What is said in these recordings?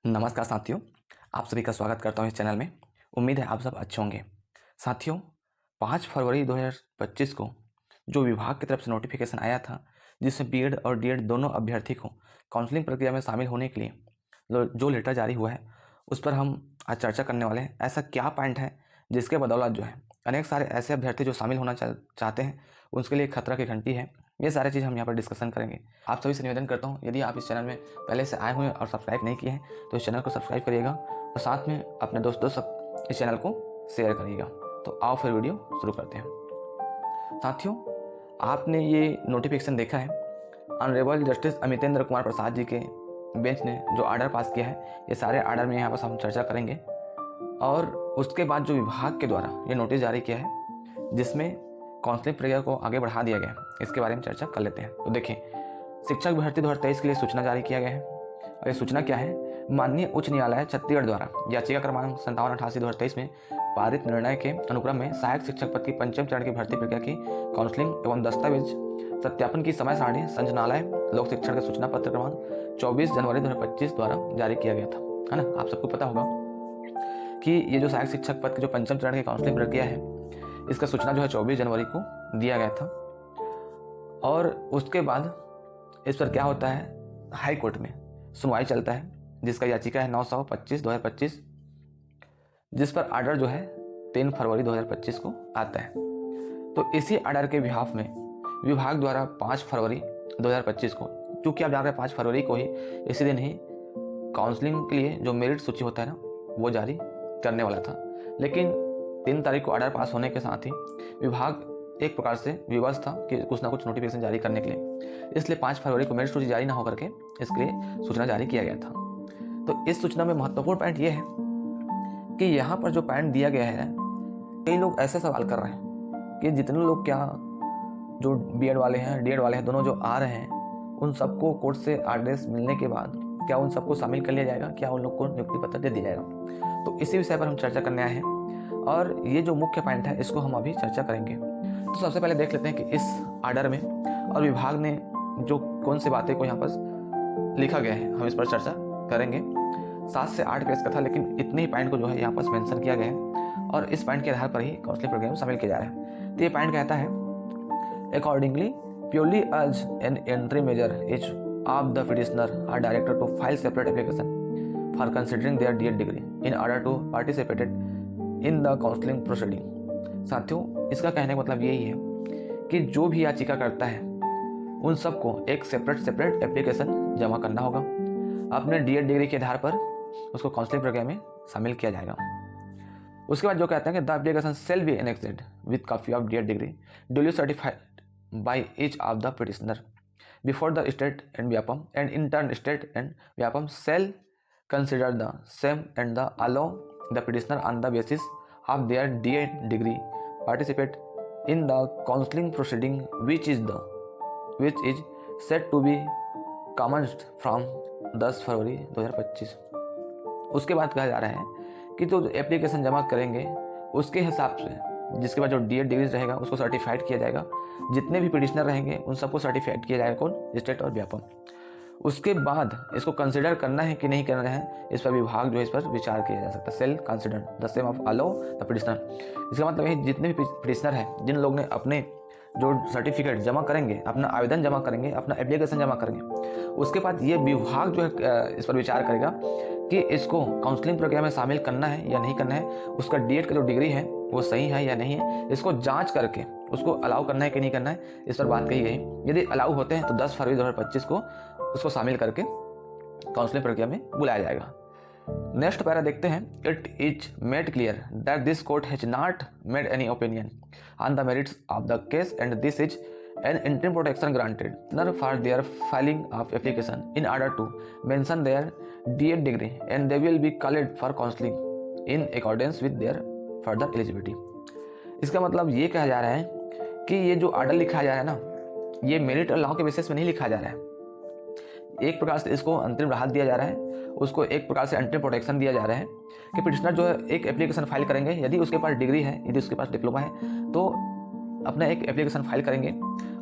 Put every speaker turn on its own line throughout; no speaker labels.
नमस्कार साथियों, आप सभी का स्वागत करता हूं इस चैनल में। उम्मीद है आप सब अच्छे होंगे। साथियों, 5 फरवरी 2025 को जो विभाग की तरफ से नोटिफिकेशन आया था, जिसमें बीएड और डीएड दोनों अभ्यर्थी को काउंसलिंग प्रक्रिया में शामिल होने के लिए जो लेटर जारी हुआ है, उस पर हम आज चर्चा करने वाले हैं। ऐसा क्या पॉइंट है जिसके बदौलत जो है अनेक सारे ऐसे अभ्यर्थी जो शामिल होना चाहते हैं, उसके लिए खतरा की घंटी है। ये सारी चीज़ हम यहाँ पर डिस्कशन करेंगे। आप सभी से निवेदन करता हूँ, यदि आप इस चैनल में पहले से आए हुए हैं और सब्सक्राइब नहीं किए हैं तो इस चैनल को सब्सक्राइब करिएगा और साथ में अपने दोस्तों सब इस चैनल को शेयर करिएगा। तो आओ फिर वीडियो शुरू करते हैं। साथियों, आपने ये नोटिफिकेशन देखा है, ऑनरेबल जस्टिस अमितेंद्र कुमार प्रसाद जी के बेंच ने जो आर्डर पास किया है, ये सारे आर्डर में यहाँ पर हम चर्चा करेंगे। और उसके बाद जो विभाग के द्वारा ये नोटिस जारी किया है, जिसमें काउंसलिंग प्रक्रिया को आगे बढ़ा दिया गया, इसके बारे में चर्चा कर लेते हैं। तो देखिए, शिक्षक भर्ती 2023 के लिए सूचना जारी किया गया है। और ये सूचना क्या है? माननीय उच्च न्यायालय छत्तीसगढ़ द्वारा याचिका क्रमांक 5788/2023 में पारित निर्णय के अनुक्रम में सहायक शिक्षक पद की पंचम चरण की भर्ती प्रक्रिया की काउंसलिंग एवं दस्तावेज सत्यापन की समय सारणी संचालनालय लोक शिक्षण के सूचना पत्र क्रमांक 24 जनवरी 2025 द्वारा जारी किया गया था, है ना। आप सबको पता होगा कि ये जो सहायक शिक्षक पद की जो पंचम चरण की काउंसलिंग प्रक्रिया है, इसका सूचना जो है 24 जनवरी को दिया गया था। और उसके बाद इस पर क्या होता है, हाई कोर्ट में सुनवाई चलता है, जिसका याचिका है 925/2025, जिस पर आर्डर जो है 3 फरवरी 2025 को आता है। तो इसी आर्डर के बिहाफ में विभाग द्वारा 5 फरवरी 2025 को, चूँकि आप जान रहे हैं 5 फरवरी को ही इसी दिन ही काउंसलिंग के लिए जो मेरिट सूची होता है ना, वो जारी करने वाला था। लेकिन 3 तारीख को आर्डर पास होने के साथ ही विभाग एक प्रकार से विवश था कि कुछ ना कुछ नोटिफिकेशन जारी करने के लिए, इसलिए 5 फरवरी को मेरिट सूची जारी ना होकर के इसके लिए सूचना जारी किया गया था। तो इस सूचना में महत्वपूर्ण पॉइंट ये है कि यहाँ पर जो पॉइंट दिया गया है, कई लोग ऐसे सवाल कर रहे हैं कि जितने लोग क्या जो बीएड वाले हैं, डीएड वाले हैं, दोनों जो आ रहे हैं, उन सबको कोर्ट से आदेश मिलने के बाद क्या उन सबको शामिल कर लिया जाएगा, क्या उन लोग को नियुक्ति पत्र दे दिया जाएगा। तो इसी विषय पर हम चर्चा करने आए हैं और ये जो मुख्य पॉइंट है, इसको हम अभी चर्चा करेंगे। तो सबसे पहले देख लेते हैं कि इस आर्डर में और विभाग ने जो कौन सी बातें को यहाँ पर लिखा गया है, हम इस पर चर्चा करेंगे। 7 से 8 पेज का था, लेकिन इतने ही पॉइंट को जो है यहाँ पर मेंशन किया गया है और इस पॉइंट के आधार पर ही काउंसलिंग प्रोग्राम में शामिल किया जा रहा है। तो ये पॉइंट कहता है, accordingly purely as an entry measure each of the petitioner are directed to file separate application for considering their DEd degree in order to participated in the counselling proceeding. साथियों, इसका कहने का मतलब यही है कि जो भी याचिका करता है, उन सबको एक सेपरेट एप्लीकेशन जमा करना होगा। अपने डीएड डिग्री के आधार पर उसको काउंसलिंग प्रक्रिया में शामिल किया जाएगा। उसके बाद जो कहते हैं कि the application shall be annexed with copy of DEd degree duly certified by each of the petitioner before the state and Vyapam, and in turn state and Vyapam shall consider the same and the allow the petitioner on the basis of their DED degree participate in the counseling proceeding which is set to be commenced from 10 फरवरी 2025। उसके बाद कहा जा रहा है कि तो application जमा करेंगे उसके हिसाब से, जिसके बाद जो डीएड डिग्री रहेगा उसको सर्टिफाइड किया जाएगा। जितने भी पिटिशनर रहेंगे उन सबको सर्टिफाइड किया जाएगा, कौन? स्टेट और व्यापम। उसके बाद इसको कंसिडर करना है कि नहीं करना है, इस पर विभाग जो है इस पर विचार किया जा सकता है। Shall consider the same of all the petitioner. इसका मतलब है जितने भी पिटिशनर हैं, जिन लोग ने अपने जो सर्टिफिकेट जमा करेंगे, अपना आवेदन जमा करेंगे, अपना एप्लीकेशन जमा करेंगे, उसके बाद ये विभाग जो है इस पर विचार करेगा कि इसको काउंसलिंग प्रक्रिया में शामिल करना है या नहीं करना है, उसका डीएड का जो डिग्री है वो सही है या नहीं है, इसको जांच करके उसको अलाउ करना है कि नहीं करना है, इस पर बात कही गई। यदि अलाउ होते हैं तो 10 फरवरी 2025 को उसको शामिल करके काउंसलिंग प्रक्रिया में बुलाया जाएगा। नेक्स्ट पैरा देखते हैं, it is made clear that this court has not made any opinion on the merits of the case and this is an interim protection granted nor for their filing of application in order to mention their DEd degree and they will be called for counselling in accordance with their further eligibility. इसका मतलब ये कहा जा रहा है कि ये जो ऑर्डर लिखा जा रहा है ना, ये मेरिट और लॉ के बेसिस में नहीं लिखा जा रहा है। एक प्रकार से इसको अंतरिम राहत दिया जा रहा है, उसको एक प्रकार से अंतरिम प्रोटेक्शन दिया जा रहा है कि पिटिशनर जो है एक एप्लीकेशन फाइल करेंगे, यदि उसके पास डिग्री है, यदि उसके पास डिप्लोमा है, तो अपना एक एप्लीकेशन फाइल करेंगे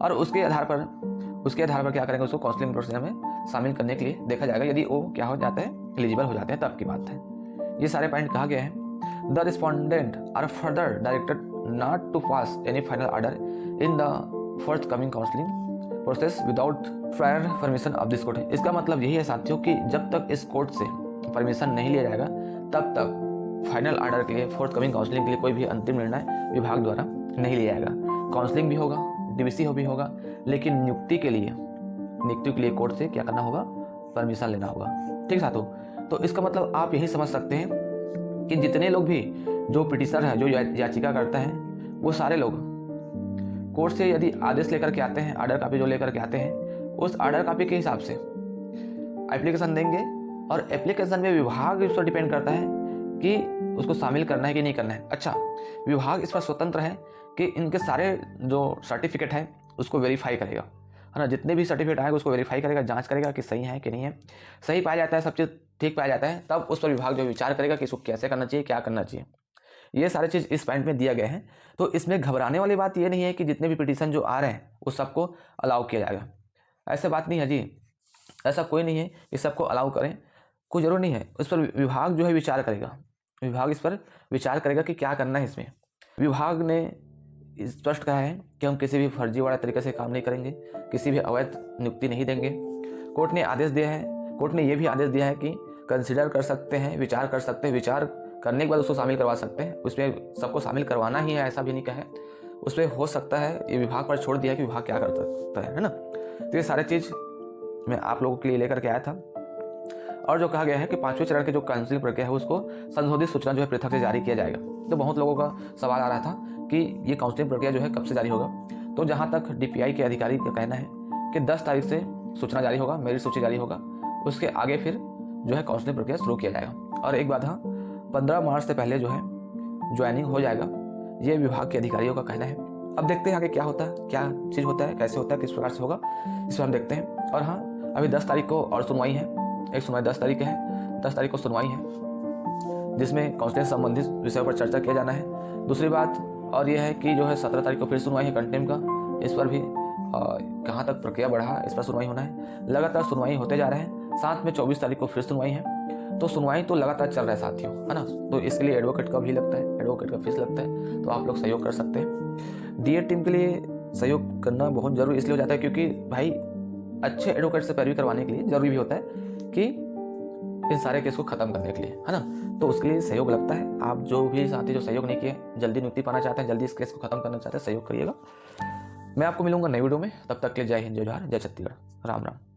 और उसके आधार पर उसके आधार पर क्या करेंगे, उसको काउंसलिंग प्रोसीजर में शामिल करने के लिए देखा जाएगा। यदि वो क्या हो जाता है, एलिजिबल हो जाते हैं, तब की बात है। ये सारे पॉइंट कहा गया है। The respondent are further directed not to pass any final order in the forthcoming counselling process without prior permission of this court. इसका मतलब यही है साथियों कि जब तक इस कोर्ट से परमिशन नहीं लिया जाएगा, तब तक फाइनल ऑर्डर के लिए, फोर्थ कमिंग काउंसलिंग के लिए कोई भी अंतिम निर्णय विभाग द्वारा नहीं लिया जाएगा। काउंसलिंग भी होगा, डीवीसी भी होगा, लेकिन नियुक्ति के लिए कोर्ट से क्या करना होगा, परमिशन लेना होगा। ठीक साथियों, तो इसका मतलब आप यही समझ सकते हैं कि जितने लोग भी जो पिटिशनर है, जो याचिका करता है, वो सारे लोग कोर्ट से यदि आदेश लेकर के आते हैं, ऑर्डर कॉपी जो लेकर के आते हैं, उस ऑर्डर कॉपी के हिसाब से एप्लीकेशन देंगे। और एप्लीकेशन में विभाग इस पर डिपेंड करता है कि उसको शामिल करना है कि नहीं करना है। अच्छा, विभाग इस पर स्वतंत्र है कि इनके सारे जो सर्टिफिकेट है उसको वेरीफाई करेगा, है ना। जितने भी सर्टिफिकेट आएगा उसको वेरीफाई करेगा, जांच करेगा कि सही है कि नहीं है। सही पाया जाता है, सब चीज़ ठीक पाया जाता है, तब उस पर विभाग जो विचार करेगा कि इसको कैसे करना चाहिए, क्या करना चाहिए। ये सारे चीज़ इस पॉइंट में दिया गया है। तो इसमें घबराने वाली बात ये नहीं है कि जितने भी पिटीशन जो आ रहे हैं उस सबको अलाउ किया जाएगा, ऐसा बात नहीं है जी। ऐसा कोई नहीं है कि सबको अलाउ करें, कोई ज़रूर नहीं है। उस पर विभाग जो है विचार करेगा, विभाग इस पर विचार करेगा कि क्या करना है। इसमें विभाग ने स्पष्ट कहा है कि हम किसी भी फर्जीवाड़ा तरीके से काम नहीं करेंगे, किसी भी अवैध नियुक्ति नहीं देंगे। कोर्ट ने आदेश दिया है, कोर्ट ने यह भी आदेश दिया है कि कंसिडर कर सकते हैं, विचार कर सकते हैं, विचार करने के बाद उसको शामिल करवा सकते हैं। उसमें सबको शामिल करवाना ही है ऐसा भी नहीं कहा है, उसमें हो सकता है, ये विभाग पर छोड़ दिया है कि विभाग क्या कर सकता है ना। तो ये सारे चीज़ मैं आप लोगों के लिए लेकर के आया था। और जो कहा गया है कि 5वें चरण के जो काउंसिलिंग प्रक्रिया है उसको संशोधित सूचना जो है पृथक से जारी किया जाएगा। तो बहुत लोगों का सवाल आ रहा था कि ये काउंसिलिंग प्रक्रिया जो है कब से जारी होगा। तो जहाँ तक DPI के अधिकारी का कहना है कि 10 तारीख से सूचना जारी होगा, मेरिट सूची जारी होगा, उसके आगे फिर जो है काउंसिलिंग प्रक्रिया शुरू किया जाएगा। और एक बात, हाँ, 15 मार्च से पहले जो है ज्वाइनिंग हो जाएगा, ये विभाग के अधिकारियों का कहना है। अब देखते हैं आगे क्या होता है, क्या चीज़ होता है, कैसे होता है, किस प्रकार से होगा, इस पर हम देखते हैं। और हाँ, अभी 10 तारीख को और सुनवाई है, एक सुनवाई 10 तारीख है, 10 तारीख को सुनवाई है जिसमें काउंसलिंग से संबंधित विषयों पर चर्चा किया जाना है। दूसरी बात और यह है कि जो है 17 तारीख को फिर सुनवाई है कंटेम्प्ट का, इस पर भी कहाँ तक प्रक्रिया बढ़ा, इस पर सुनवाई होना है। लगातार सुनवाई होते जा रहे हैं। साथ में 24 तारीख को फिर सुनवाई है। तो सुनवाई तो लगातार चल रहा है साथियों, है ना। तो इसके लिए एडवोकेट का भी लगता है, एडवोकेट का फीस लगता है, तो आप लोग सहयोग कर सकते हैं। DA टीम के लिए सहयोग करना बहुत जरूरी इसलिए हो जाता है क्योंकि भाई अच्छे एडवोकेट से पैरवी करवाने के लिए जरूरी भी होता है कि इन सारे केस को ख़त्म करने के लिए, है ना। तो उसके लिए सहयोग लगता है। आप जो भी साथी जो सहयोग नहीं किए, जल्दी नियुक्ति पाना चाहते हैं, जल्दी इस केस को ख़त्म करना चाहते हैं, सहयोग करिएगा। मैं आपको मिलूंगा नई वीडियो में। तब तक के लिए जय हिंद, जय जोहार, जय छत्तीसगढ़, राम राम।